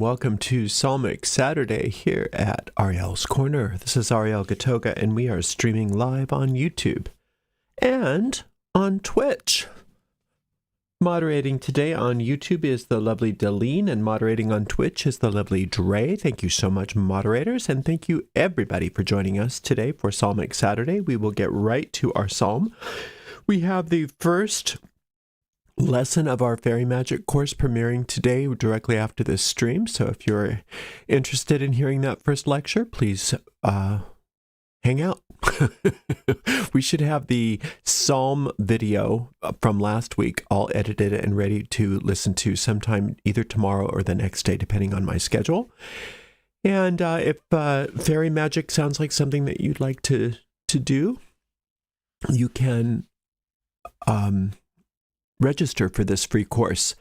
and welcome to Psalmic Saturday here at Ariel's Corner. This is Ariel Gatoga, and we are streaming live on YouTube and on Twitch. Moderating today on YouTube is the lovely Deline, and moderating on Twitch is the lovely Dre. Thank you so much, moderators, and thank you everybody for joining us today for Psalmic Saturday. We will get right to our psalm. We have the first lesson of our fairy magic course premiering today directly after this stream. So if you're interested in hearing that first lecture, please hang out. We should have the psalm video from last week all edited and ready to listen to sometime either tomorrow or the next day, depending on my schedule. And if fairy magic sounds like something that you'd like to do, you can register for this free course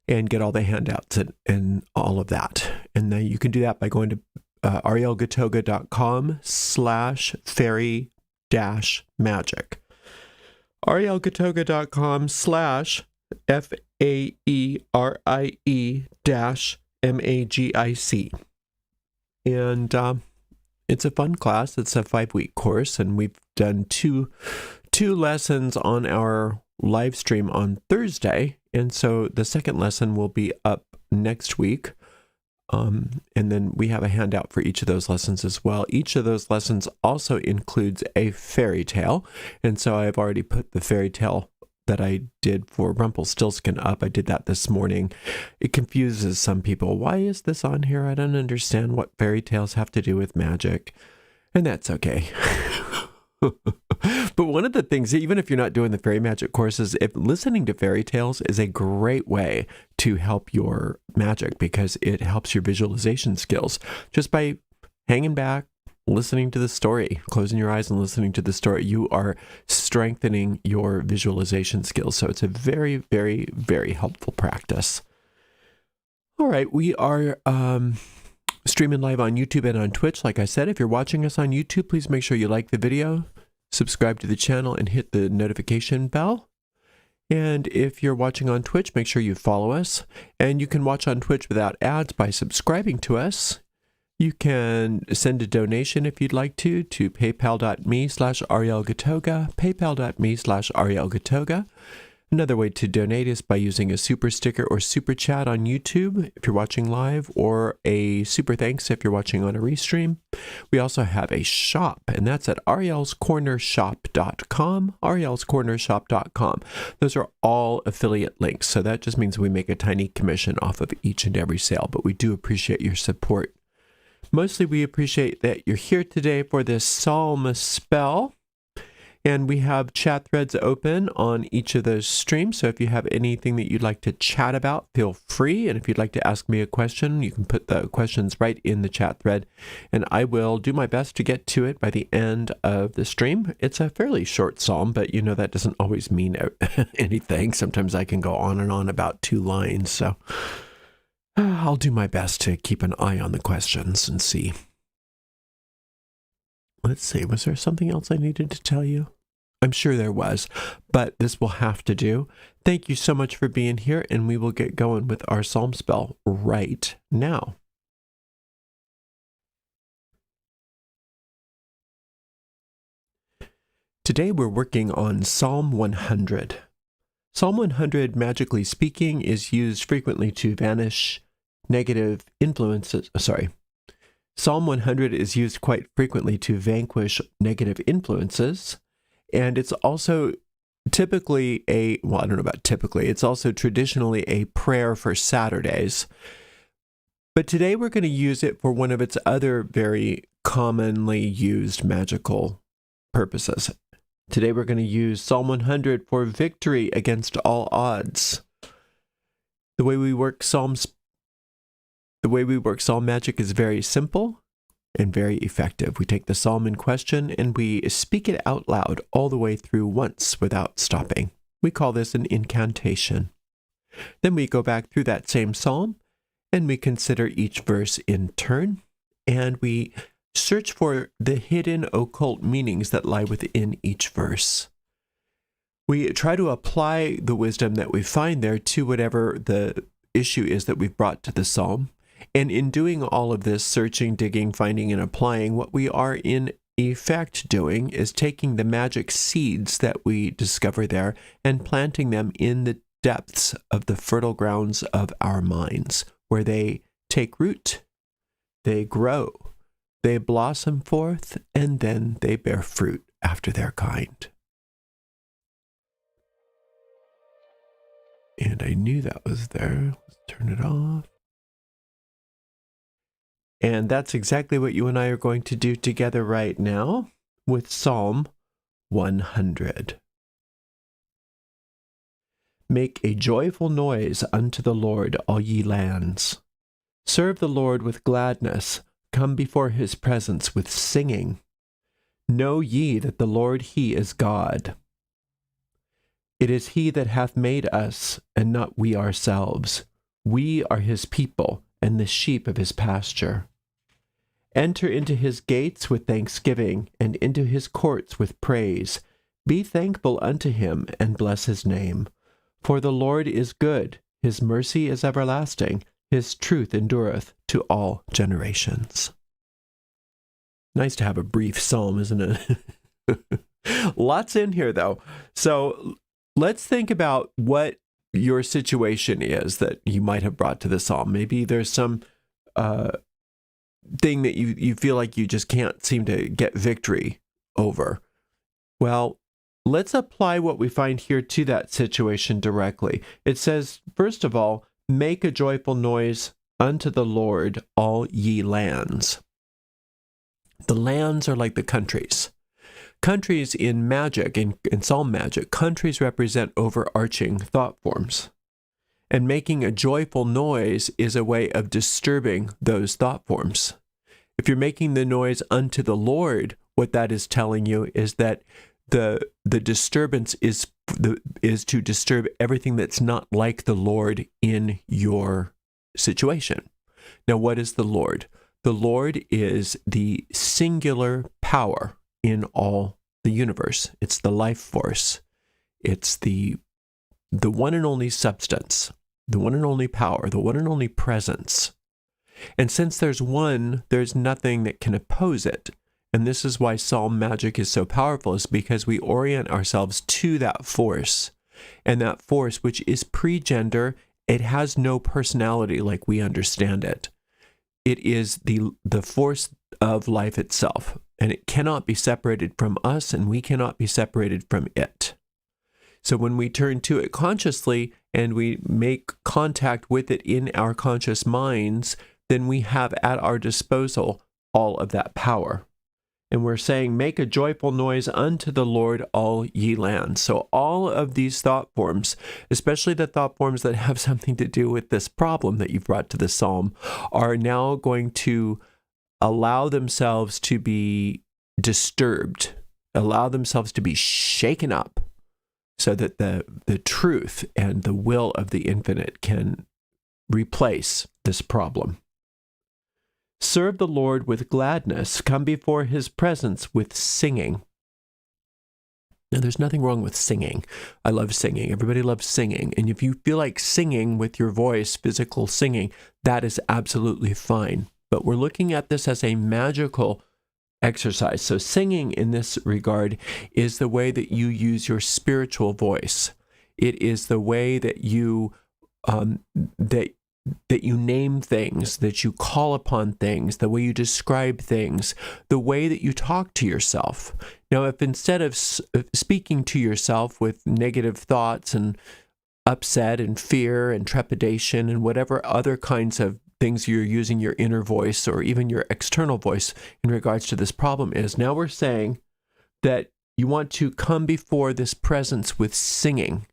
and get all the handouts and all of that. And then you can do that by going to arielgatoga.com/fairy-magic. arielgatoga.com/FAERIE-MAGIC. And it's a fun class. It's a 5-week course, and we've done two lessons on our live stream on Thursday, and so the second lesson will be up next week, and then we have a handout for each of those lessons as well. Each of those lessons also includes a fairy tale, and so I've already put the fairy tale that I did for Rumpelstiltskin up. I did that this morning. It confuses some people. Why is this on here? I don't understand what fairy tales have to do with magic, and that's okay. But one of the things, even if you're not doing the fairy magic courses, if listening to fairy tales is a great way to help your magic, because it helps your visualization skills just by hanging back, listening to the story, closing your eyes and listening to the story. You are strengthening your visualization skills. So it's a very, very, very helpful practice. All right, we are streaming live on YouTube and on Twitch. Like I said, if you're watching us on YouTube, please make sure you like the video, subscribe to the channel, and hit the notification bell. And if you're watching on Twitch, make sure you follow us. And you can watch on Twitch without ads by subscribing to us. You can send a donation if you'd like to paypal.me/arielgatoga, paypal.me/arielgatoga. Another way to donate is by using a super sticker or super chat on YouTube if you're watching live, or a super thanks if you're watching on a restream. We also have a shop, and that's at arielscornershop.com, arielscornershop.com. Those are all affiliate links, so that just means we make a tiny commission off of each and every sale, but we do appreciate your support. Mostly we appreciate that you're here today for this psalm spell. And we have chat threads open on each of those streams. So if you have anything that you'd like to chat about, feel free. And if you'd like to ask me a question, you can put the questions right in the chat thread. And I will do my best to get to it by the end of the stream. It's a fairly short psalm, but you know that doesn't always mean anything. Sometimes I can go on and on about 2 lines. So I'll do my best to keep an eye on the questions and see. Let's see, was there something else I needed to tell you? I'm sure there was, but this will have to do. Thank you so much for being here, and we will get going with our psalm spell right now. Today we're working on Psalm 100. Psalm 100, magically speaking, is used frequently to vanish negative influences. Psalm 100 is used quite frequently to vanquish negative influences, and it's also typically it's also traditionally a prayer for Saturdays. But today we're going to use it for one of its other very commonly used magical purposes. Today we're going to use Psalm 100 for victory against all odds. The way we work psalm magic is very simple and very effective. We take the psalm in question and we speak it out loud all the way through once without stopping. We call this an incantation. Then we go back through that same psalm and we consider each verse in turn, and we search for the hidden occult meanings that lie within each verse. We try to apply the wisdom that we find there to whatever the issue is that we've brought to the psalm. And in doing all of this searching, digging, finding, and applying, what we are in effect doing is taking the magic seeds that we discover there and planting them in the depths of the fertile grounds of our minds, where they take root, they grow, they blossom forth, and then they bear fruit after their kind. And I knew that was there. Let's turn it off. And that's exactly what you and I are going to do together right now with Psalm 100. Make a joyful noise unto the Lord, all ye lands. Serve the Lord with gladness. Come before his presence with singing. Know ye that the Lord, he is God. It is he that hath made us, and not we ourselves. We are his people, and the sheep of his pasture. Enter into his gates with thanksgiving, and into his courts with praise. Be thankful unto him, and bless his name. For the Lord is good, his mercy is everlasting, his truth endureth to all generations. Nice to have a brief psalm, isn't it? Lots in here, though. So let's think about what your situation is that you might have brought to the psalm. Maybe there's some thing that you feel like you just can't seem to get victory over. Well, let's apply what we find here to that situation directly. It says, first of all, make a joyful noise unto the Lord, all ye lands. The lands are like the countries. Countries in magic, in psalm magic, countries represent overarching thought forms. And making a joyful noise is a way of disturbing those thought forms. If you're making the noise unto the Lord, what that is telling you is that the disturbance is to disturb everything that's not like the Lord in your situation. Now, what is the Lord? The Lord is the singular power in all the universe. It's the life force. It's the one and only substance, the one and only power, the one and only presence. And since there's one, there's nothing that can oppose it. And this is why psalm magic is so powerful, is because we orient ourselves to that force. And that force, which is pre-gender, it has no personality like we understand it. It is the force of life itself, and it cannot be separated from us, and we cannot be separated from it. So when we turn to it consciously and we make contact with it in our conscious minds, then we have at our disposal all of that power. And we're saying, make a joyful noise unto the Lord, all ye lands. So all of these thought forms, especially the thought forms that have something to do with this problem that you've brought to the psalm, are now going to allow themselves to be disturbed, allow themselves to be shaken up, so that the truth and the will of the infinite can replace this problem. Serve the Lord with gladness. Come before his presence with singing. Now, there's nothing wrong with singing. I love singing. Everybody loves singing. And if you feel like singing with your voice, physical singing, that is absolutely fine. But we're looking at this as a magical exercise. So singing in this regard is the way that you use your spiritual voice. It is the way that you that you name things, that you call upon things, the way you describe things, the way that you talk to yourself. Now, if instead of speaking to yourself with negative thoughts and upset and fear and trepidation and whatever other kinds of things you're using your inner voice or even your external voice in regards to this problem is, now we're saying that you want to come before this presence with singing.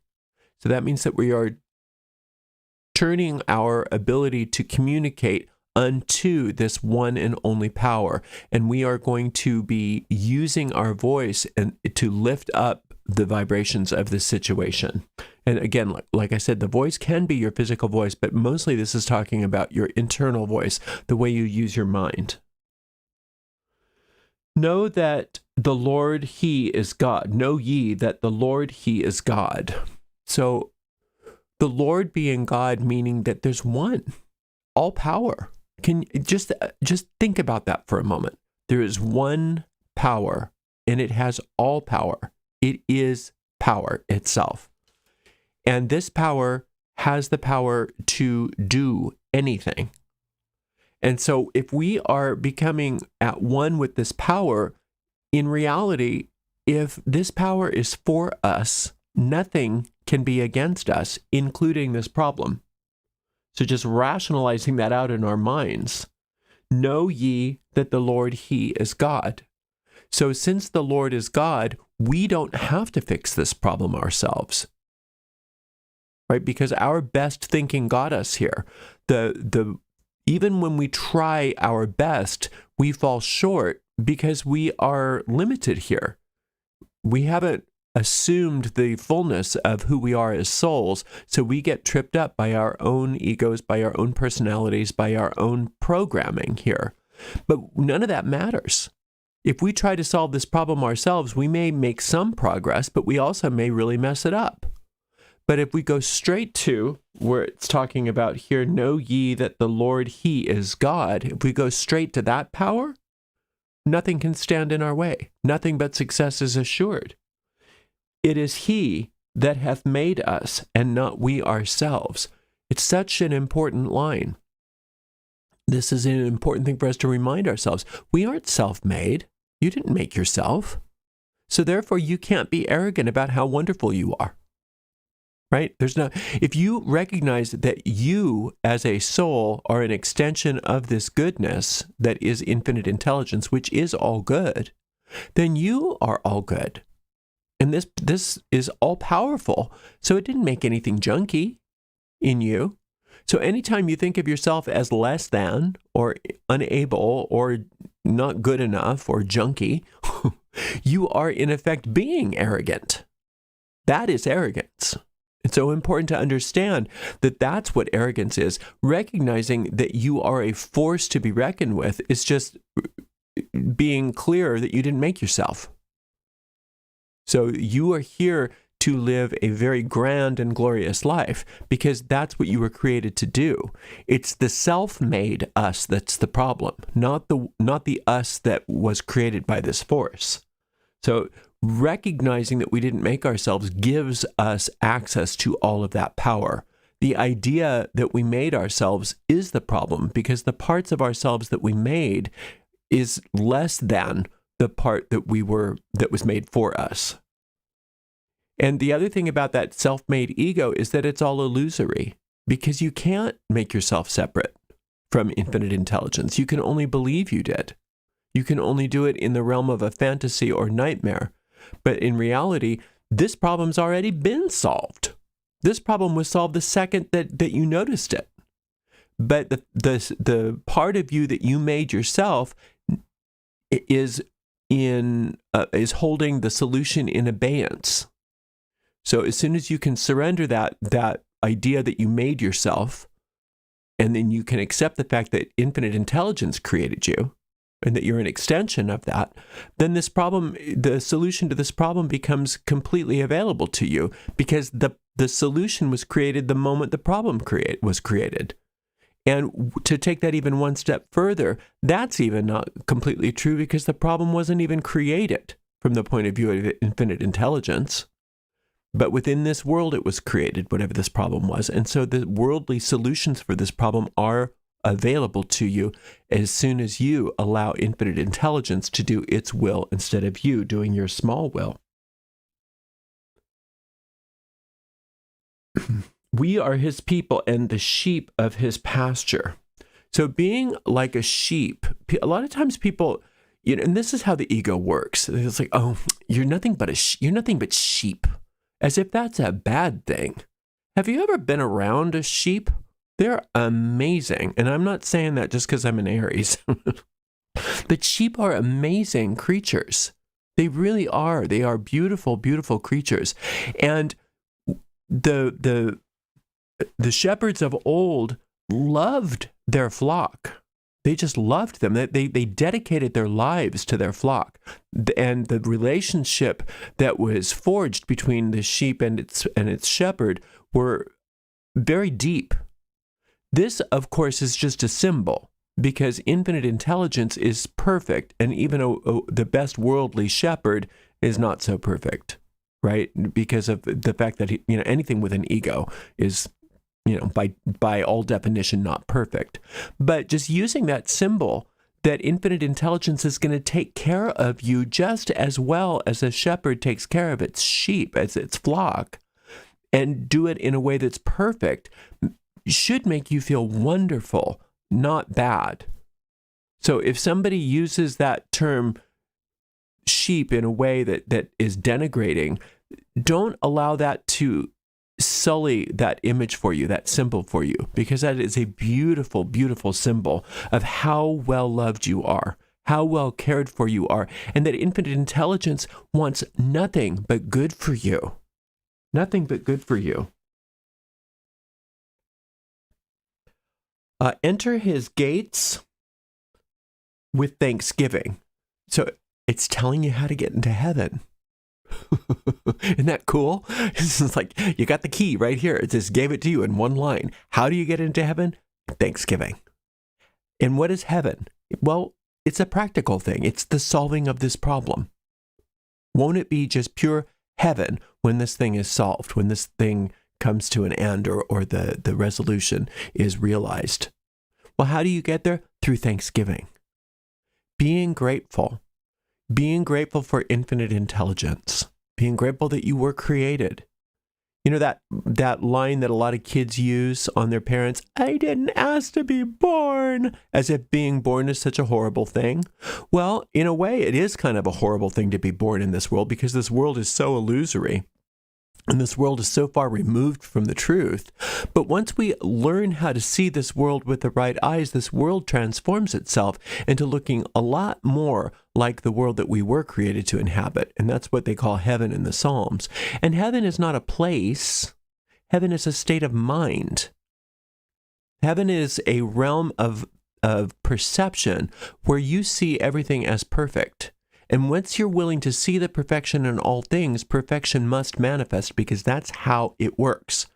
So that means that we are turning our ability to communicate unto this one and only power. And we are going to be using our voice and to lift up the vibrations of this situation. And again, like I said, the voice can be your physical voice, but mostly this is talking about your internal voice, the way you use your mind. Know that the Lord, he is God. Know ye that the Lord, he is God. So the Lord being God, meaning that there's one, all power. Can just think about that for a moment. There is one power, and it has all power. It is power itself. And this power has the power to do anything. And so if we are becoming at one with this power, in reality, if this power is for us, nothing can be against us, including this problem. So just rationalizing that out in our minds. Know ye that the Lord, He is God. So since the Lord is God, we don't have to fix this problem ourselves. Right? Because our best thinking got us here. Even when we try our best, we fall short because we are limited here. We haven't assumed the fullness of who we are as souls, so we get tripped up by our own egos, by our own personalities, by our own programming here. But none of that matters. If we try to solve this problem ourselves, we may make some progress, but we also may really mess it up. But if we go straight to where it's talking about here, know ye that the Lord, He is God, if we go straight to that power, nothing can stand in our way. Nothing but success is assured. It is He that hath made us, and not we ourselves. It's such an important line. This is an important thing for us to remind ourselves. We aren't self-made. You didn't make yourself. So therefore, you can't be arrogant about how wonderful you are. Right? If you recognize that you as a soul are an extension of this goodness that is infinite intelligence, which is all good, then you are all good. And this is all powerful. So it didn't make anything junky in you. So anytime you think of yourself as less than or unable or not good enough or junky, you are in effect being arrogant. That is arrogance. It's so important to understand that that's what arrogance is. Recognizing that you are a force to be reckoned with is just being clear that you didn't make yourself. So you are here to live a very grand and glorious life because that's what you were created to do. It's the self-made us that's the problem, not the us that was created by this force. So recognizing that we didn't make ourselves gives us access to all of that power. The idea that we made ourselves is the problem because the parts of ourselves that we made is less than the part that was made for us. And the other thing about that self-made ego is that it's all illusory because you can't make yourself separate from infinite intelligence. You can only believe you did. You can only do it in the realm of a fantasy or nightmare. But in reality, this problem's already been solved. This problem was solved the second that you noticed it. But the part of you that you made yourself is holding the solution in abeyance. So as soon as you can surrender that idea that you made yourself, and then you can accept the fact that infinite intelligence created you, and that you're an extension of that, then the solution to this problem becomes completely available to you because the solution was created the moment the problem was created. And to take that even one step further, that's even not completely true because the problem wasn't even created from the point of view of infinite intelligence. But within this world, it was created, whatever this problem was. And so the worldly solutions for this problem are available to you as soon as you allow infinite intelligence to do its will instead of you doing your small will. We are His people and the sheep of His pasture. So being like a sheep, a lot of times people, and this is how the ego works. It's like, oh, you're nothing but sheep, as if that's a bad thing. Have you ever been around a sheep? They're amazing. And I'm not saying that just because I'm an Aries. But sheep are amazing creatures. They really are. They are beautiful, beautiful creatures. And the shepherds of old loved their flock. They just loved them. They dedicated their lives to their flock. And the relationship that was forged between the sheep and its shepherd were very deep. This, of course, is just a symbol. because infinite intelligence is perfect, and even the best worldly shepherd is not so perfect, right? Because of the fact that anything with an ego is, by all definition, not perfect. But just using that symbol, that infinite intelligence is going to take care of you just as well as a shepherd takes care of its sheep, as its flock, and do it in a way that's perfect, should make you feel wonderful, not bad. So if somebody uses that term sheep in a way that is denigrating, don't allow that to sully that image for you, that symbol for you, because that is a beautiful, beautiful symbol of how well loved you are, how well cared for you are, and that infinite intelligence wants nothing but good for you. Nothing but good for you. Enter his gates with thanksgiving. So it's telling you how to get into heaven. Isn't that cool? It's like, you got the key right here. It just gave it to you in one line. How do you get into heaven? Thanksgiving. And what is heaven? Well, it's a practical thing. It's the solving of this problem. Won't it be just pure heaven when this thing is solved, when this thing comes to an end, or the resolution is realized? Well, how do you get there? Through thanksgiving. Being grateful for infinite intelligence, being grateful that you were created. That line that a lot of kids use on their parents, I didn't ask to be born, as if being born is such a horrible thing. Well, in a way, it is kind of a horrible thing to be born in this world, because this world is so illusory. And this world is so far removed from the truth. But once we learn how to see this world with the right eyes, this world transforms itself into looking a lot more like the world that we were created to inhabit. And that's what they call heaven in the Psalms. And heaven is not a place. Heaven is a state of mind. Heaven is a realm of perception where you see everything as perfect. And once you're willing to see the perfection in all things, perfection must manifest, because that's how it works.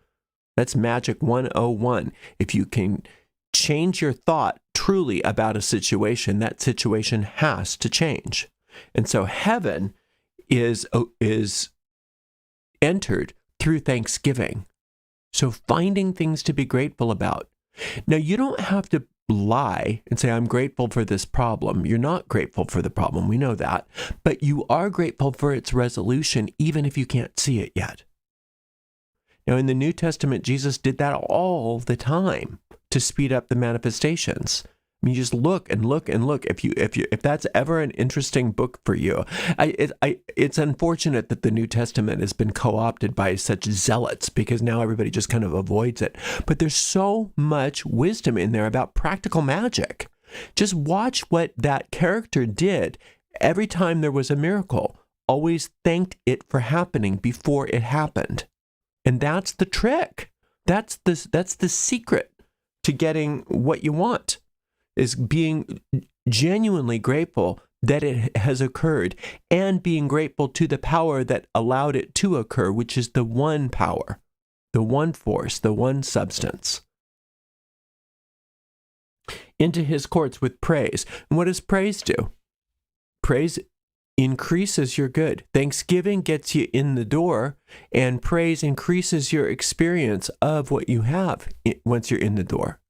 That's Magic 101. If you can change your thought truly about a situation, that situation has to change. And so heaven is entered through thanksgiving. So finding things to be grateful about. Now, you don't have to lie and say, I'm grateful for this problem. You're not grateful for the problem. We know that. But you are grateful for its resolution, even if you can't see it yet. Now, in the New Testament, Jesus did that all the time to speed up the manifestations. I mean, you just look and look and look. If that's ever an interesting book for you, it's unfortunate that the New Testament has been co-opted by such zealots, because now everybody just kind of avoids it. But there's so much wisdom in there about practical magic. Just watch what that character did every time there was a miracle. Always thanked it for happening before it happened, and that's the trick. That's the secret to getting what you want. Is being genuinely grateful that it has occurred, and being grateful to the power that allowed it to occur, which is the one power, the one force, the one substance. Into his courts with praise. And what does praise do? Praise increases your good. Thanksgiving gets you in the door, and praise increases your experience of what you have once you're in the door.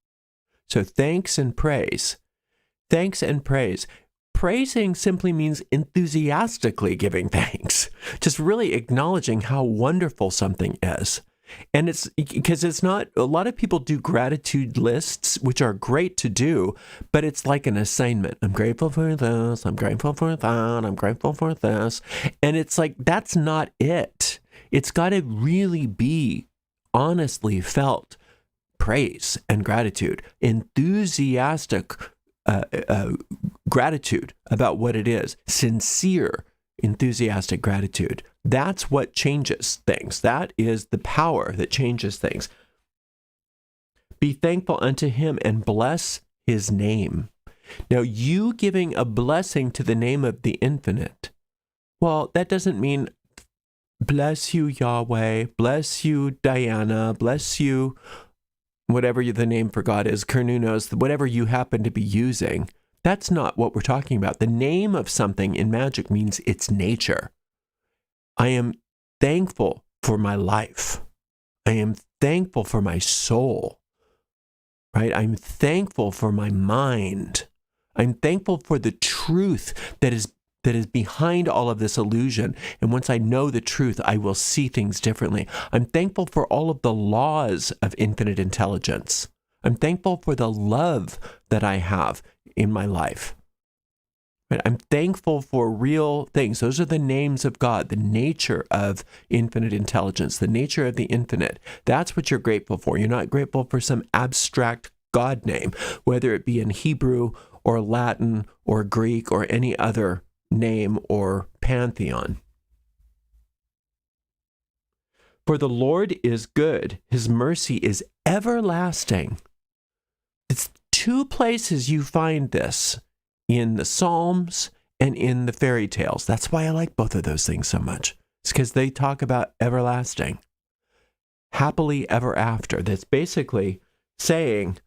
So thanks and praise. Thanks and praise. Praising simply means enthusiastically giving thanks. Just really acknowledging how wonderful something is. And it's because it's not, a lot of people do gratitude lists, which are great to do, but it's like an assignment. I'm grateful for this. I'm grateful for that. I'm grateful for this. And it's like, that's not it. It's got to really be honestly felt praise and gratitude, enthusiastic gratitude about what it is, sincere, enthusiastic gratitude. That's what changes things. That is the power that changes things. Be thankful unto him and bless his name. Now, you giving a blessing to the name of the infinite, well, that doesn't mean bless you, Yahweh, bless you, Diana, bless you, whatever the name for God is, Kernunos, whatever you happen to be using, that's not what we're talking about. The name of something in magic means its nature. I am thankful for my life. I am thankful for my soul, right? I'm thankful for my mind. I'm thankful for the truth that is behind all of this illusion. And once I know the truth, I will see things differently. I'm thankful for all of the laws of infinite intelligence. I'm thankful for the love that I have in my life. Right? I'm thankful for real things. Those are the names of God, the nature of infinite intelligence, the nature of the infinite. That's what you're grateful for. You're not grateful for some abstract God name, whether it be in Hebrew or Latin or Greek or any other name or pantheon. For the Lord is good. His mercy is everlasting. It's two places you find this, in the Psalms and in the fairy tales. That's why I like both of those things so much. It's because they talk about everlasting, happily ever after. That's basically saying,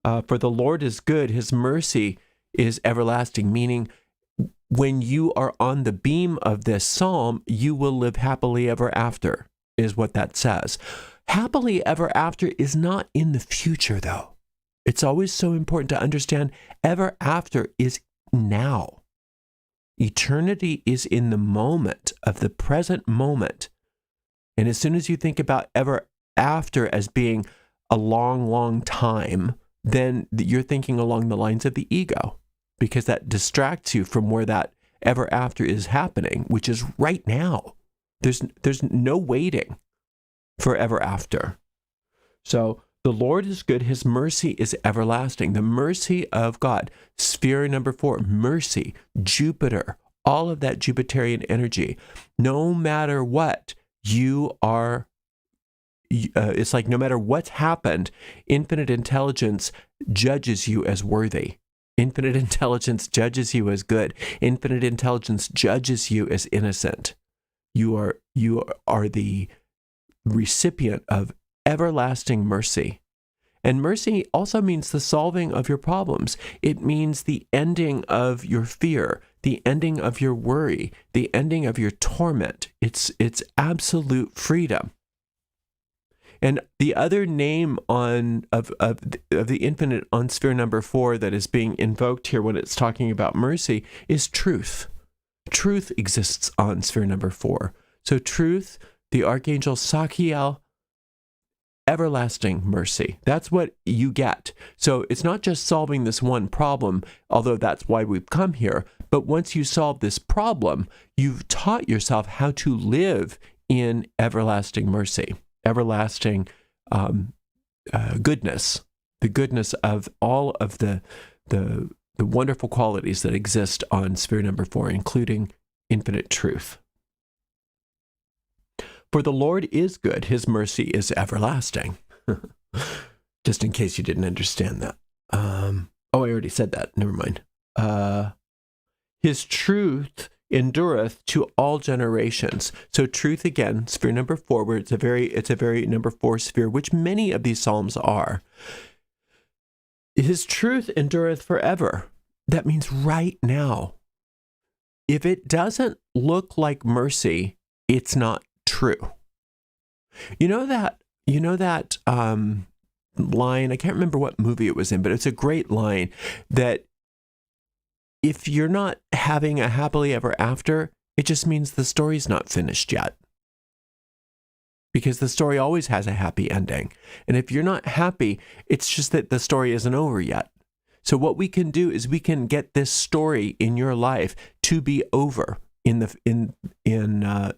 for the Lord is good, his mercy is everlasting, meaning when you are on the beam of this psalm, you will live happily ever after, is what that says. Happily ever after is not in the future, though. It's always so important to understand ever after is now. Eternity is in the moment of the present moment. And as soon as you think about ever after as being a long, long time, then you're thinking along the lines of the ego, because that distracts you from where that ever after is happening, which is right now. There's no waiting for ever after. So the Lord is good. His mercy is everlasting. The mercy of God. Sphere number 4, mercy, Jupiter, all of that Jupiterian energy. No matter what you are, it's like no matter what's happened, infinite intelligence judges you as worthy. Infinite intelligence judges you as good. Infinite intelligence judges you as innocent. You are the recipient of everlasting mercy. And mercy also means the solving of your problems. It means the ending of your fear, the ending of your worry, the ending of your torment. It's absolute freedom. And the other name of the infinite on sphere number 4 that is being invoked here when it's talking about mercy is truth. Truth exists on sphere number 4. So truth, the archangel Sakiel, everlasting mercy. That's what you get. So it's not just solving this one problem, although that's why we've come here. But once you solve this problem, you've taught yourself how to live in everlasting mercy, everlasting goodness, the goodness of all of the wonderful qualities that exist on sphere number 4, including infinite truth. For the Lord is good, his mercy is everlasting. Just in case you didn't understand that. I already said that. Never mind. His truth endureth to all generations. So truth again, sphere number 4, where it's a very number 4 sphere, which many of these psalms are. His truth endureth forever. That means right now. If it doesn't look like mercy, it's not true. You know that line, I can't remember what movie it was in, but it's a great line that if you're not having a happily ever after, it just means the story's not finished yet. Because the story always has a happy ending. And if you're not happy, it's just that the story isn't over yet. So what we can do is we can get this story in your life to be over in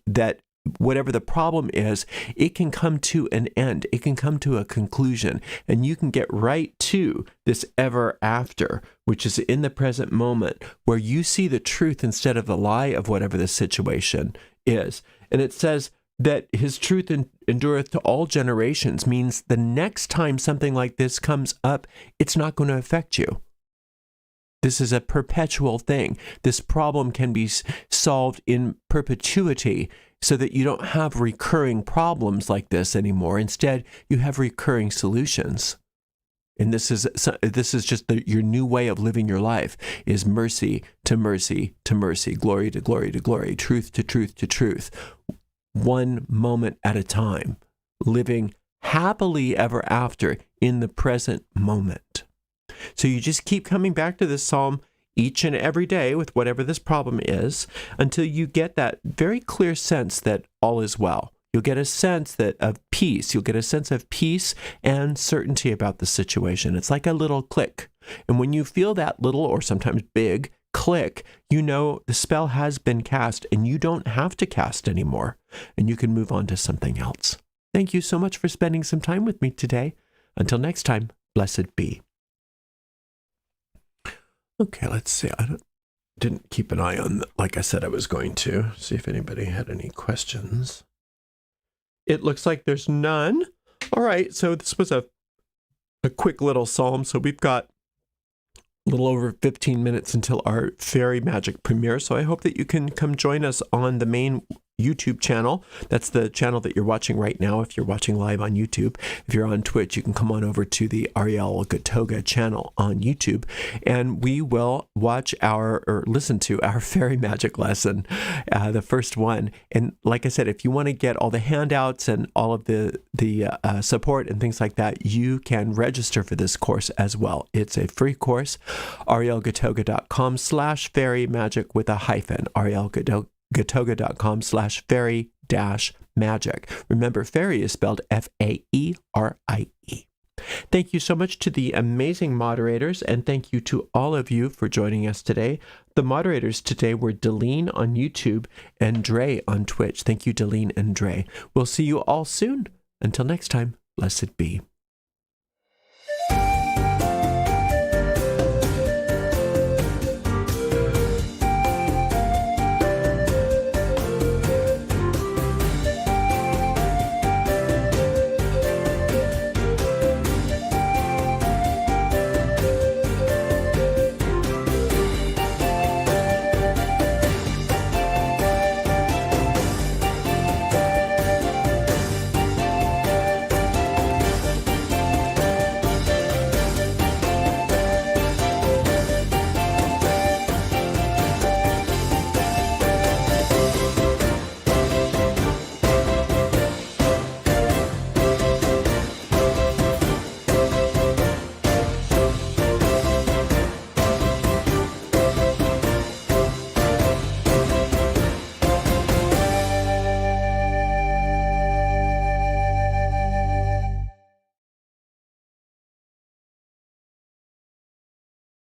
that whatever the problem is, it can come to an end. It can come to a conclusion, and you can get right to this ever after, which is in the present moment, where you see the truth instead of the lie of whatever the situation is. And it says that his truth endureth to all generations, means the next time something like this comes up, it's not going to affect you. This is a perpetual thing. This problem can be solved in perpetuity so that you don't have recurring problems like this anymore. Instead, you have recurring solutions. And this is just your new way of living your life, is mercy to mercy to mercy, glory to glory to glory, truth to truth to truth, one moment at a time, living happily ever after in the present moment. So you just keep coming back to this psalm each and every day with whatever this problem is until you get that very clear sense that all is well. You'll get a sense of peace. You'll get a sense of peace and certainty about the situation. It's like a little click. And when you feel that little or sometimes big click, you know the spell has been cast and you don't have to cast anymore. And you can move on to something else. Thank you so much for spending some time with me today. Until next time, blessed be. Okay, let's see. I didn't keep an eye on, like I said I was going to, see if anybody had any questions. It looks like there's none. All right, so this was a quick little psalm. So we've got a little over 15 minutes until our fairy magic premiere. So I hope that you can come join us on the main YouTube channel. That's the channel that you're watching right now if you're watching live on YouTube. If you're on Twitch, you can come on over to the Ariel Gatoga channel on YouTube, and we will watch or listen to our fairy magic lesson, the first one. And like I said, if you want to get all the handouts and all of the support and things like that, you can register for this course as well. It's a free course, arielgatoga.com /fairy magic with a hyphen, arielgatoga.com/fairy-magic. Remember, fairy is spelled F-A-E-R-I-E. Thank you so much to the amazing moderators, and thank you to all of you for joining us today. The moderators today were Delene on YouTube and Dre on Twitch. Thank you, Delene and Dre. We'll see you all soon. Until next time, blessed be.